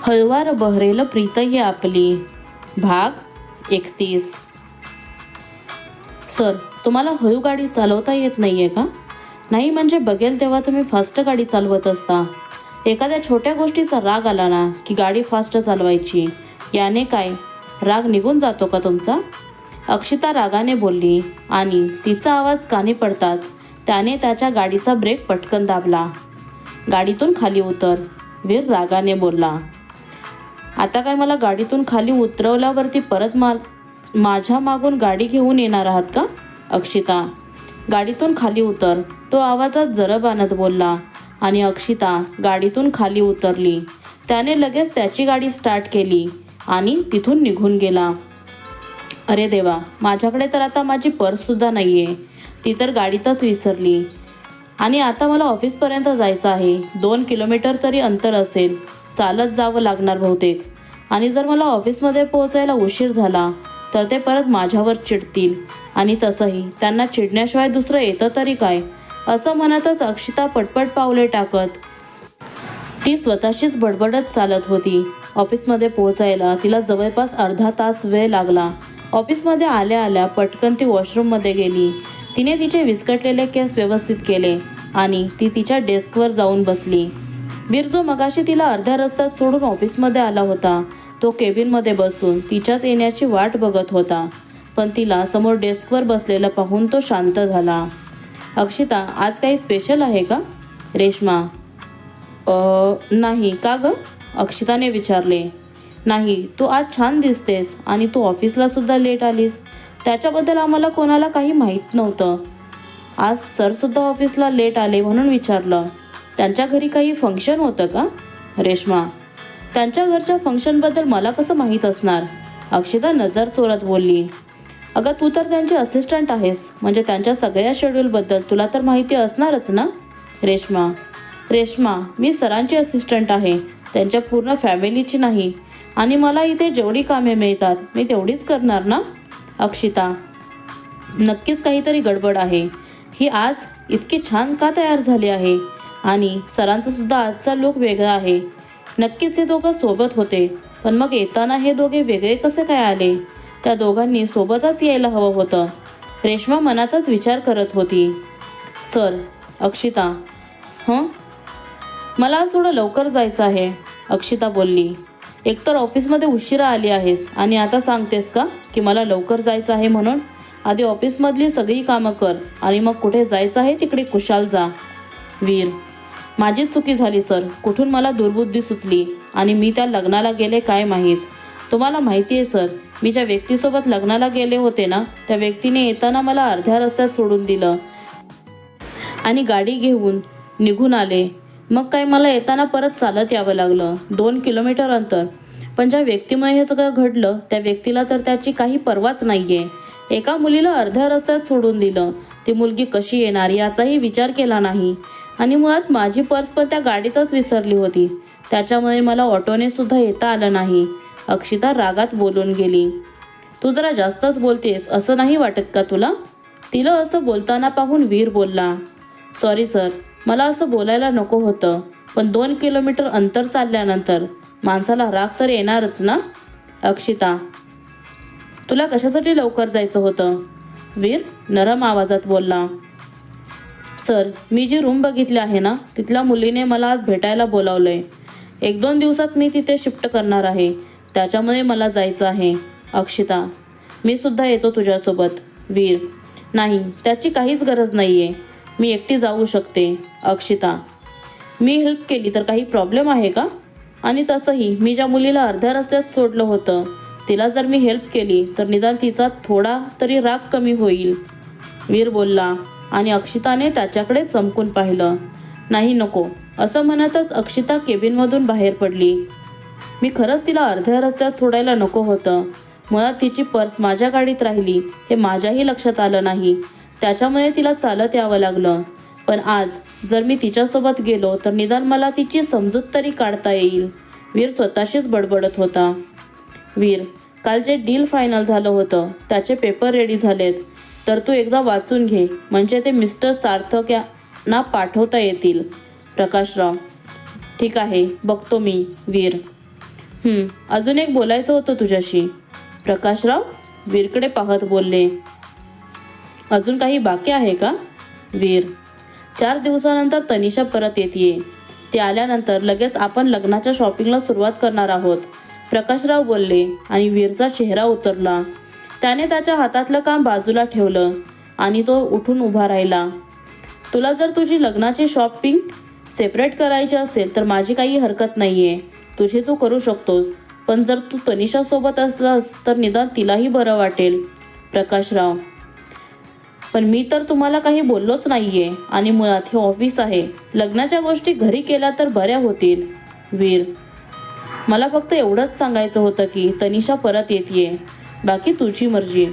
हळवार बहरेल प्रीतही आपली. भाग 31. सर, तुम्हाला हळू गाडी चालवता येत नाहीये का? नाही म्हणजे बघेल तेव्हा तुम्ही फास्ट गाडी चालवत असता. एखाद्या छोट्या गोष्टीचा राग आला ना की गाडी फास्ट चालवायची. याने काय राग निघून जातो का तुमचा? अक्षिता रागाने बोलली आणि तिचा आवाज कानी पडताच त्याने त्याच्या गाडीचा ब्रेक पटकन दाबला. गाडीतून खाली उतर, वीर रागाने बोलला. आता काय मला गाडीतून खाली उतरवल्यावरती परत माझ्या मागून गाडी घेऊन येणार आहात का? अक्षिता, गाडीतून खाली उतर, तो आवाजात जरब आणत बोलला आणि अक्षिता गाडीतून खाली उतरली. त्याने लगेच त्याची गाडी स्टार्ट केली आणि तिथून निघून गेला. अरे देवा, माझ्याकडे तर आता माझी पर्ससुद्धा नाही आहे. ती तर गाडीतच विसरली. आणि आता मला ऑफिसपर्यंत जायचं आहे. 2 किलोमीटर तरी अंतर असेल. चालत जावं लागणार बहुतेक. आणि जर मला ऑफिसमध्ये पोहोचायला उशीर झाला तर ते परत माझ्यावर चिडतील. आणि तसंही त्यांना चिडण्याशिवाय दुसरं येतं तरी काय, असं म्हणतच अक्षिता पटपट पावले टाकत ती स्वतःशीच बडबडत चालत होती. ऑफिसमध्ये पोहोचायला तिला जवळपास अर्धा तास वेळ लागला. ऑफिसमध्ये आल्या आल्या पटकन ती वॉशरूममध्ये गेली. तिने तिचे विस्कटलेले केस व्यवस्थित केले आणि ती तिच्या डेस्कवर जाऊन बसली. वीर जो मगाशी तिला अर्ध्या रस्त्यात सोडून ऑफिसमध्ये आला होता तो केबिनमध्ये बसून तिच्याच येण्याची वाट बघत होता. पण तिला समोर डेस्कवर बसलेलं पाहून तो शांत झाला. अक्षिता, आज काही स्पेशल आहे का? रेश्मा, नाही. का गं? अक्षिताने विचारले. नाही, तू आज छान दिसतेस आणि तू ऑफिसला सुद्धा लेट आलीस. त्याच्याबद्दल आम्हाला कोणाला काही माहीत नव्हतं. आज सरसुद्धा ऑफिसला लेट आले म्हणून विचारलं. त्यांच्या घरी काही फंक्शन होतं का? रेश्मा, त्यांच्या घरच्या फंक्शनबद्दल मला कसं माहीत असणार? अक्षिता नजर चोरत बोलली. अगं, तू तर त्यांची असिस्टंट आहेस, म्हणजे त्यांच्या सगळ्या शेड्यूलबद्दल तुला तर माहिती असणारच ना? रेश्मा, मी सरांची असिस्टंट आहे, त्यांच्या पूर्ण फॅमिलीची नाही. आणि मला इथे जेवढी कामे मिळतात मी तेवढीच करणार ना? अक्षिता, नक्कीच काहीतरी गडबड आहे. ही आज इतकी छान का तयार झाली आहे? आणि सरांचा सुद्धा आजचा लूक वेगळा आहे. नक्कीच हे दोघं सोबत होते, पण मग येताना हे दोघे वेगळे कसे काय आले? त्या दोघांनी सोबतच यायला हवं होतं. रेश्मा मनातच विचार करत होती. सर, अक्षिता, मला आज थोडं लवकर जायचं आहे, अक्षिता बोलली. एकतर ऑफिसमध्ये उशिरा आली आहेस आणि आता सांगतेस का की मला लवकर जायचं आहे म्हणून? आधी ऑफिसमधली सगळी कामं कर आणि मग कुठे जायचं आहे तिकडे कुशाल जा. वीर, माझीच चुकी झाली सर. कुठून मला दुर्बुद्धी सुचली आणि मी त्या लग्नाला गेले काय माहीत. तुम्हाला माहिती आहे सर, मी ज्या व्यक्तीसोबत लग्नाला गेले होते ना, त्या व्यक्तीने येताना मला अर्ध्या रस्त्यात सोडून दिलं आणि गाडी घेऊन निघून आले. मग काय मला येताना परत चालत यावं लागलं, 2 किलोमीटर अंतर. पण ज्या व्यक्तीमुळे हे सगळं घडलं त्या व्यक्तीला तर त्याची काही पर्वाच नाही आहे. एका मुलीला अर्ध्या रस्त्यात सोडून दिलं. ती मुलगी कशी येणार याचाही विचार केला नाही. आणि मुळात माझी पर्स पण त्या गाडीतच विसरली होती. त्याच्यामुळे मला ऑटोने सुद्धा येता आलं नाही. अक्षिता रागात बोलून गेली. तू जरा जास्तच बोलतेस, असं नाही वाटत का तुला? तिला असं बोलताना पाहून वीर बोलला. सॉरी सर, मला असं बोलायला नको होतं, पण 2 किलोमीटर अंतर चालल्यानंतर माणसाला राग तर येणारच ना? अक्षिता, तुला कशासाठी लवकर जायचं होतं? वीर नरम आवाजात बोलला. सर, मी जी रूम बघितली आहे ना, तिथल्या मुलीने मला आज भेटायला बोलावलंय. 1-2 दिवसात मी तिथे शिफ्ट करणार आहे, त्याच्यामुळे मला जायचं आहे. अक्षिता, मी सुद्धा येतो तुझ्यासोबत. वीर, नाही, त्याची काहीच गरज नाही आहे, मी एकटी जाऊ शकते. अक्षिता, मी हेल्प केली तर काही प्रॉब्लेम आहे का? आणि तसंही मी ज्या मुलीला अर्ध्या रस्त्यात सोडलं होतं तिला जर मी हेल्प केली तर निदान तिचा थोडा तरी राग कमी होईल. वीर बोलला आणि अक्षिताने त्याच्याकडे चमकून पाहिलं. नाही, नको, असं म्हणतच अक्षिता केबिनमधून बाहेर पडली. मी खरंच तिला अर्ध्या रस्त्यात सोडायला नको होतं. मुळात तिची पर्स माझ्या गाडीत राहिली हे माझ्याही लक्षात आलं नाही. त्याच्यामुळे तिला चालत यावं लागलं. पण आज जर मी तिच्यासोबत गेलो तर निदान मला तिची समजूत तरी काढता येईल. वीर स्वतःशीच बडबडत होता. वीर, काल जे डील फायनल झालं होतं त्याचे पेपर रेडी झालेत, तर तू एकदा वाचून घे, म्हणजे ते मिस्टर सार्थक यांना पाठवता येतील. प्रकाशराव, ठीक आहे, बघतो मी. वीर, अजून एक बोलायचं होतं तुझ्याशी. प्रकाशराव वीरकडे पाहत बोलले. अजून काही बाकी आहे का? वीर, 4 दिवसानंतर तनिषा परत येते. ती आल्यानंतर लगेच आपण लग्नाच्या शॉपिंगला सुरुवात करणार आहोत, प्रकाशराव बोलले आणि वीरचा चेहरा उतरला. त्याने त्याच्या हातातलं काम बाजूला ठेवलं आणि तो उठून उभा राहिला. तुला जर तुझी लग्नाची शॉपिंग सेपरेट करायची असेल तर माझी काही हरकत नाही आहे. तुझी तू करू शकतोस. पण जर तू तनिषासोबत असलास तर निदान तिलाही बरं वाटेल. प्रकाशराव, पण मी तर तुम्हाला काही बोललोच नाहीये आणि मुळात हे ऑफिस आहे. लग्नाच्या गोष्टी घरी केल्या तर बऱ्या होतील. वीर, मला फक्त एवढंच सांगायचं होतं की तनिषा परत येतेय. बाकी तुझी मर्जी.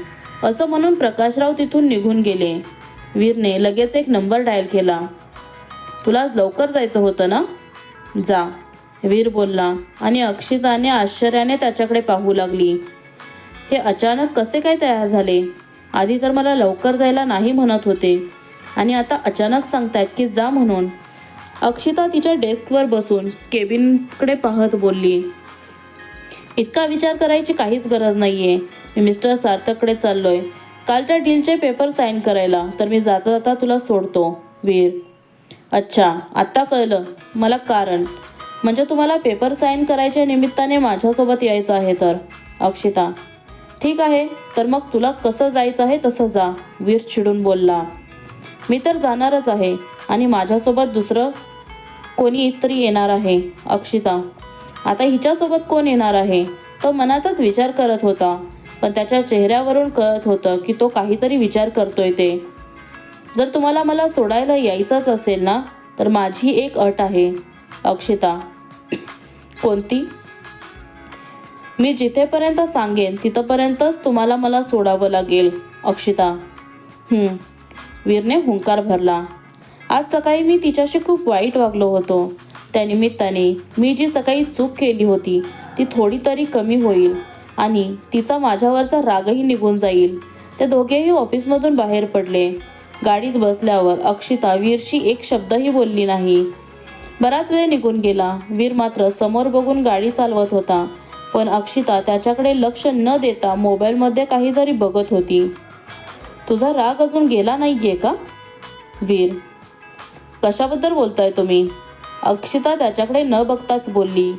असं म्हणून प्रकाशराव तिथून निघून गेले. वीरने लगेच एक नंबर डायल केला. तुला आज लवकर जायचं होतं ना? जा, वीर बोलला आणि अक्षिताने आश्चर्याने त्याच्याकडे पाहू लागली. हे अचानक कसे काय तयार झाले? आधी तर मला लवकर जायला नाही म्हणत होते आणि आता अचानक सांगतायत की जा म्हणून. अक्षिता तिच्या डेस्कवर बसून केबिनकडे पाहत बोलली. इतका विचार करायची काहीच गरज नाहीये. मी मिस्टर सार्थककडे चाललोय कालच्या डीलचे पेपर साईन करायला, तर मी जाता जाता तुला सोडतो. वीर, अच्छा, आत्ता कळलं मला कारण. म्हणजे तुम्हाला पेपर साईन करायच्या निमित्ताने माझ्यासोबत यायचं आहे तर. अक्षिता, ठीक आहे, तर मग तुला कसं जायचं आहे तसं जा, वीर चिडून बोलला. मी तर जाणारच आहे आणि माझ्यासोबत दुसरं कोणी तरी येणार आहे. अक्षिता, आता हिच्यासोबत कोण येणार आहे? तो मनातच विचार करत होता, पण त्याच्या चेहऱ्यावरून कळत होतं की तो काहीतरी विचार करतोय ते. जर तुम्हाला मला सोडायला यायचंच असेल ना तर माझी एक अट आहे. अक्षिता, कोणती? मी जिथेपर्यंत सांगेन तिथपर्यंतच तुम्हाला मला सोडावं लागेल. अक्षिता, वीरने हुंकार भरला. आज सकाळी मी तिच्याशी खूप वाईट वागलो होतो. त्यानिमित्ताने मी जी सकाळी चूक केली होती ती थोडी तरी कमी होईल आणि तिचा माझ्यावरचा रागही निघून जाईल. ते दोघेही ऑफिसमधून बाहेर पडले. गाडीत बसल्यावर अक्षिता वीरशी एक शब्दही बोलली नाही. बराच वेळ निघून गेला. वीर मात्र समोर बघून गाडी चालवत होता, पण अक्षिता त्याच्याकडे लक्ष न देता मोबाईलमध्ये काहीतरी बघत होती. तुझा राग अजून गेला नाहीये का? वीर, कशाबद्दल बोलताय तुम्ही? अक्षिता त्याच्याकडे न बघताच बोलली.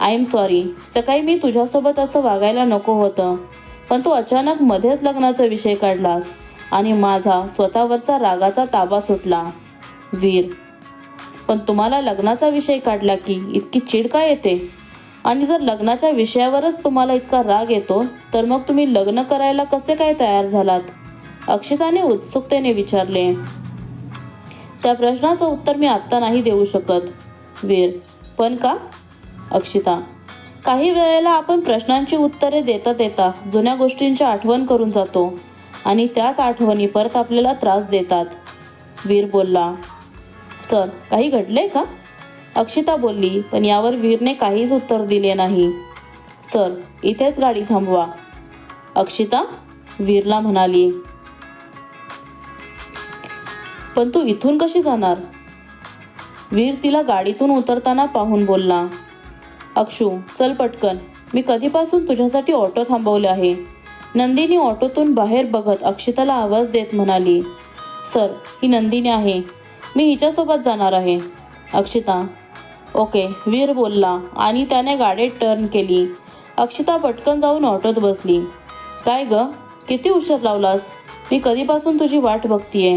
I am sorry. सकाळी मी तुझ्यासोबत असं वागायला नको होतं, पण तू अचानक मध्येच लग्नाचा विषय काढलास आणि माझा स्वतःवरचा रागाचा ताबा सुटला. वीर, पण तुम्हाला लग्नाचा विषय काढला की इतकी चिड का येते? आणि जर लग्नाच्या विषयावरच तुम्हाला इतका राग येतो तर मग तुम्ही लग्न करायला कसे काय तयार झालात? अक्षिताने उत्सुकतेने विचारले. त्या प्रश्नाचं उत्तर मी आत्ता नाही देऊ शकत. वीर, पण का? अक्षिता, काही वेळेला आपण प्रश्नांची उत्तरे देता देता जुन्या गोष्टींची आठवण करून जातो आणि त्याच आठवणी परत आपल्याला त्रास देतात. वीर बोलला. सर, काही घडले का? अक्षिता बोलली, पण यावर वीरने काहीच उत्तर दिले नाही. सर, इथेच गाडी थांबवा, अक्षिता वीरला म्हणाली. पण तू इथून कशी जाणार? वीर तिला गाडीतून उतरताना पाहून बोलला. अक्षू, चल पटकन, मी कधीपासून तुझ्यासाठी ऑटो थांबवले आहे. नंदिनी ऑटोतून बाहेर बघत अक्षिताला आवाज देत म्हणाली. सर, ही नंदिनी आहे, मी हिच्यासोबत जाणार आहे. अक्षिता, ओके, वीर बोलला आणि त्याने गाडी टर्न केली. अक्षिता पटकन जाऊन ऑटोत बसली. काय ग, किती उशीर लावलास? मी कधीपासून तुझी वाट बघतीये,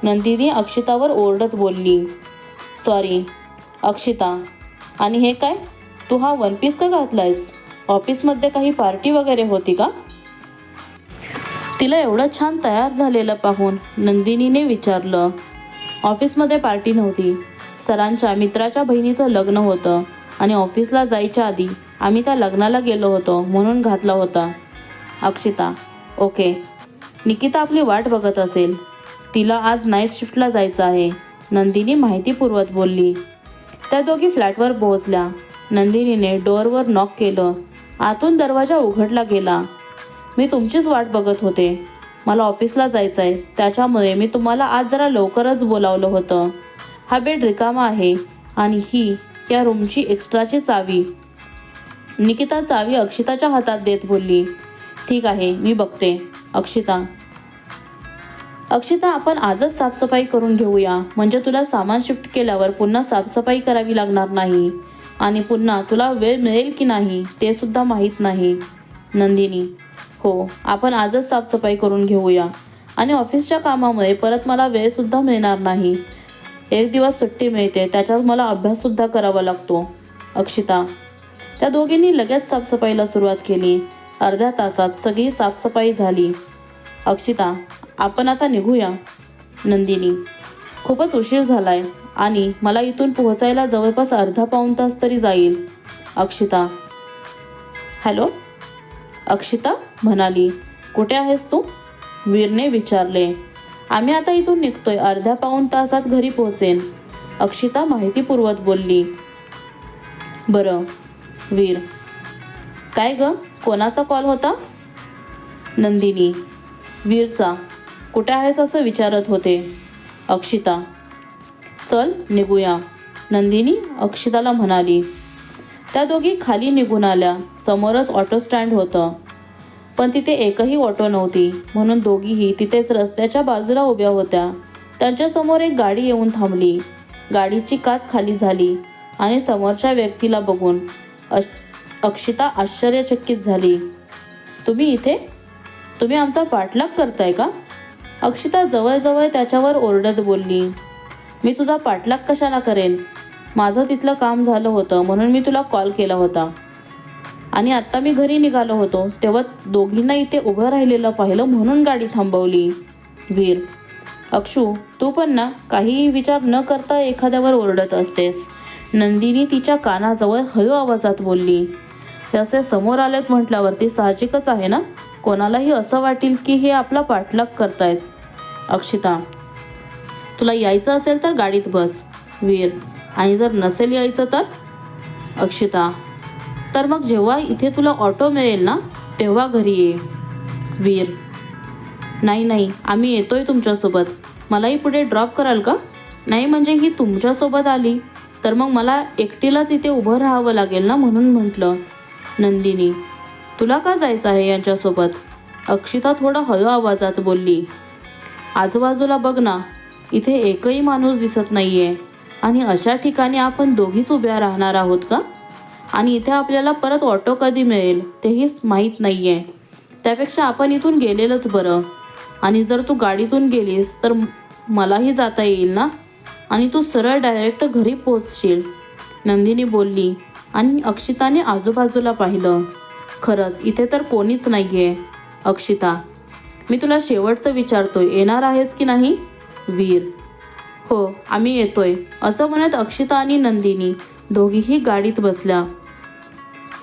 नंदिनी अक्षितावर ओरडत बोलली. सॉरी अक्षिता, आणि हे काय, तू हा वन पीस का घातलायस? ऑफिसमध्ये काही पार्टी वगैरे होती का? तिला एवढं छान तयार झालेलं पाहून नंदिनीने विचारलं. ऑफिसमध्ये पार्टी नव्हती. सरांच्या मित्राच्या बहिणीचं लग्न होतं आणि ऑफिसला जायच्या आधी आम्ही त्या लग्नाला गेलो होतो म्हणून घातला होता. अक्षिता, ओके. निकिता आपली वाट बघत असेल, तिला आज नाईट शिफ्टला जायचं आहे, नंदिनी माहिती पुरवत बोलली. त्या दोघी फ्लॅटवर पोहोचल्या. नंदिनीने डोअरवर नॉक केलं. आतून दरवाजा उघडला गेला. मी तुमचीच वाट बघत होते. मला ऑफिसला जायचं आहे, त्याच्यामुळे मी तुम्हाला आज जरा लवकरच बोलावलं होतं. हा बेड रिकामा आहे आणि ही या रूमची एक्स्ट्राची चावी. निकिता चावी अक्षिताच्या हातात देत बोलली, ठीक आहे, मी बघते. अक्षिता आपण आजच साफसफाई करून घेऊया, म्हणजे तुला सामान शिफ्ट केल्यावर पुन्हा साफसफाई करावी लागणार नाही आणि पुन्हा तुला वेळ मिळेल की नाही ते सुद्धा माहीत नाही. नंदिनी, हो, आपण आजच साफसफाई करून घेऊया आणि ऑफिसच्या कामामुळे परत मला वेळसुद्धा मिळणार नाही. एक दिवस सुट्टी मिळते, त्याच्यात मला अभ्याससुद्धा करावा लागतो. अक्षिता. त्या दोघींनी लगेच साफसफाईला सुरुवात केली. अर्ध्या तासात सगळी साफसफाई झाली. अक्षिता, आपण आता निघूया. नंदिनी, खूपच उशीर झालाय आणि मला इथून पोहोचायला जवळपास अर्धा पाऊण तास तरी जाईल. अक्षिता. हॅलो. अक्षिता म्हणाली, कुठे आहेस तू? वीरने विचारले. आम्ही आता इथून निघतोय, अर्ध्या पाऊण तासात घरी पोहोचेन. अक्षिता माहितीपूर्वक बोलली. बरं. वीर. काय ग, कोणाचा कॉल होता? नंदिनी, वीरचा. कुठे आहेस असं विचारत होते. अक्षिता. चल निघूया, नंदिनी अक्षिताला म्हणाली. त्या दोघी खाली निघून आल्या. समोरच ऑटो स्टँड होतं, पण तिथे एकही ऑटो नव्हती, म्हणून दोघीही तिथेच रस्त्याच्या बाजूला उभ्या होत्या. त्यांच्यासमोर एक गाडी येऊन थांबली. गाडीची काच खाली झाली आणि समोरच्या व्यक्तीला बघून अक्षिता आश्चर्यचकित झाली. तुम्ही इथे? तुम्ही आमचा पाठलाग करताय का? अक्षिता जवळजवळ त्याच्यावर ओरडत बोलली. मी तुझा पाठलाग कशाला करेन? माझं तिथलं काम झालं होतं म्हणून मी तुला कॉल केला होता आणि आत्ता मी घरी निघालो होतो तेव्हा दोघींना इथे उभं राहिलेलं पाहिलं म्हणून गाडी थांबवली. वीर. अक्षू, तू पण ना काहीही विचार न करता एखाद्यावर ओरडत असतेस. नंदिनी तिच्या कानाजवळ हळू आवाजात बोलली. हे असे समोर आलेत म्हटल्यावरती साहजिकच आहे ना, कोणालाही असं वाटेल की हे आपला पाठलाग करतायत. अक्षिता. तुला यायचं असेल तर गाडीत बस. वीर. आणि जर नसेल यायचं तर? अक्षिता. तर मग जेव्हा इथे तुला ऑटो मिळेल ना तेव्हा घरी ये. वीर. नाही, आम्ही येतोय तुमच्यासोबत. मलाही पुढे ड्रॉप कराल का? नाही म्हणजे ही तुमच्यासोबत आली तर मग मला एकटीलाच इथे उभं राहावं लागेल ना, म्हणून म्हटलं. नंदिनी. तुला का जायचं आहे यांच्यासोबत? अक्षिता थोडा हळू आवाजात बोलली. आजूबाजूला बघ ना, इथे एकही माणूस दिसत नाहीये आणि अशा ठिकाणी आपण दोघीच उभ्या राहणार आहोत का? आणि इथे आपल्याला परत ऑटो कधी मिळेल तेहीच माहीत नाहीये. त्यापेक्षा आपण इथून गेलेलंच बरं. आणि जर तू गाडीतून गेलीस तर मलाही जाता येईल ना आणि तू सरळ डायरेक्ट घरी पोहोचशील. नंदिनी बोलली आणि अक्षिताने आजूबाजूला पाहिलं. खरंच इथे तर कोणीच नाहीये. अक्षिता. मी तुला शेवटचं विचारतोय, येणार आहेस की नाही? वीर. हो, आम्ही येतोय, असं म्हणत अक्षिता आणि नंदिनी दोघीही गाडीत बसल्या.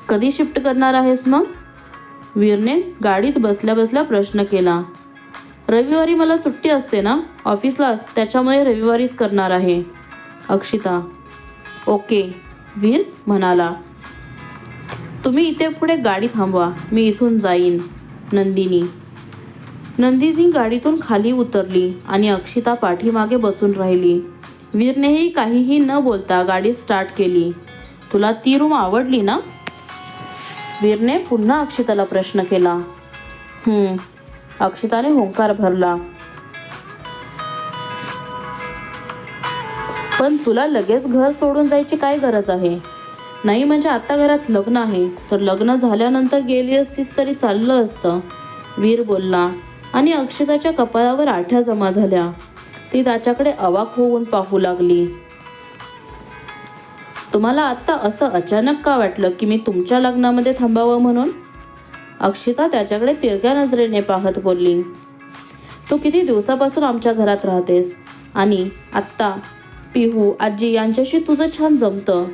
कधी शिफ्ट करणार आहेस मग? वीरने गाडीत बसल्या बसल्या प्रश्न केला. रविवारी मला सुट्टी असते ना ऑफिसला, त्याच्यामुळे रविवारीच करणार आहे. अक्षिता. ओके, वीर म्हणाला. तुम्ही इथे पुढे गाडी थांबवा, मी इथून जाईन. नंदिनी गाडीतून खाली उतरली आणि अक्षिता पाठीमागे बसून राहिली. वीरनेही काहीही न बोलता गाडी स्टार्ट केली. तुला ती रूम आवडली ना? वीरने पुन्हा अक्षिताला प्रश्न केला. अक्षिताने होंकार भरला. पण तुला लगेच घर सोडून जायची काय गरज आहे? नाही म्हणजे आता घरात लग्न आहे, तर लग्न झाल्यानंतर गेली असतीस तरी चाललं असतं. वीर बोलला आणि अक्षिताच्या कपाळावर आठ्या जमा झाल्या. ती त्याच्याकडे अवाक होऊन पाहू लागली. तुम्हाला आत्ता असं अचानक का वाटलं की मी तुमच्या लग्नामध्ये थांबावं म्हणून? अक्षिता त्याच्याकडे तिरक्या नजरेने पाहत बोलली. तू किती दिवसापासून आमच्या घरात राहतेस आणि आत्ता पिहू आजी यांच्याशी तुझं छान जमतं,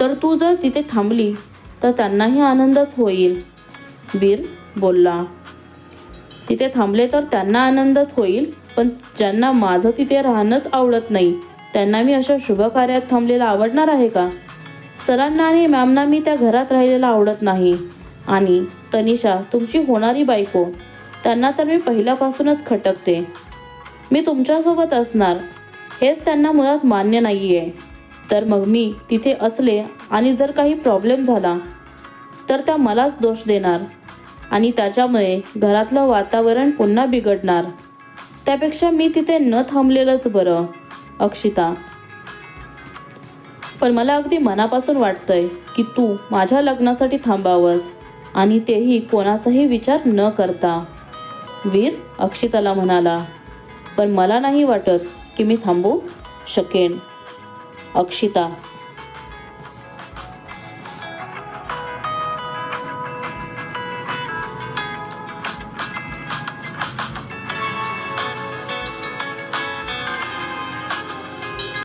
तर तू जर तिथे थांबली तर त्यांनाही आनंदच होईल. वीर बोलला. तिथे थांबले तर त्यांना आनंदच होईल, पण ज्यांना माझं तिथे राहणंच आवडत नाही त्यांना मी अशा शुभ कार्यात थांबलेलं आवडणार आहे का? सरांना आणि मॅमना मी त्या घरात राहिलेलं आवडत नाही. आणि तनिषा तुमची होणारी बायको, त्यांना तर मी पहिल्यापासूनच खटकते. मी तुमच्यासोबत असणार हेच त्यांना मुळात मान्य नाही आहे. तर मग मी तिथे असले आणि जर काही प्रॉब्लेम झाला तर त्या मलाच दोष देणार आणि त्याच्यामुळे घरातलं वातावरण पुन्हा बिघडणार. त्यापेक्षा मी तिथे न थांबलेलंच बरं. अक्षिता, पण मला अगदी मनापासून वाटतंय की तू माझ्या लग्नासाठी थांबावंस आणि तेही कोणाचाही विचार न करता. वीर अक्षिताला म्हणाला. पण मला नाही वाटत की मी थांबू शकेन. अक्षिता,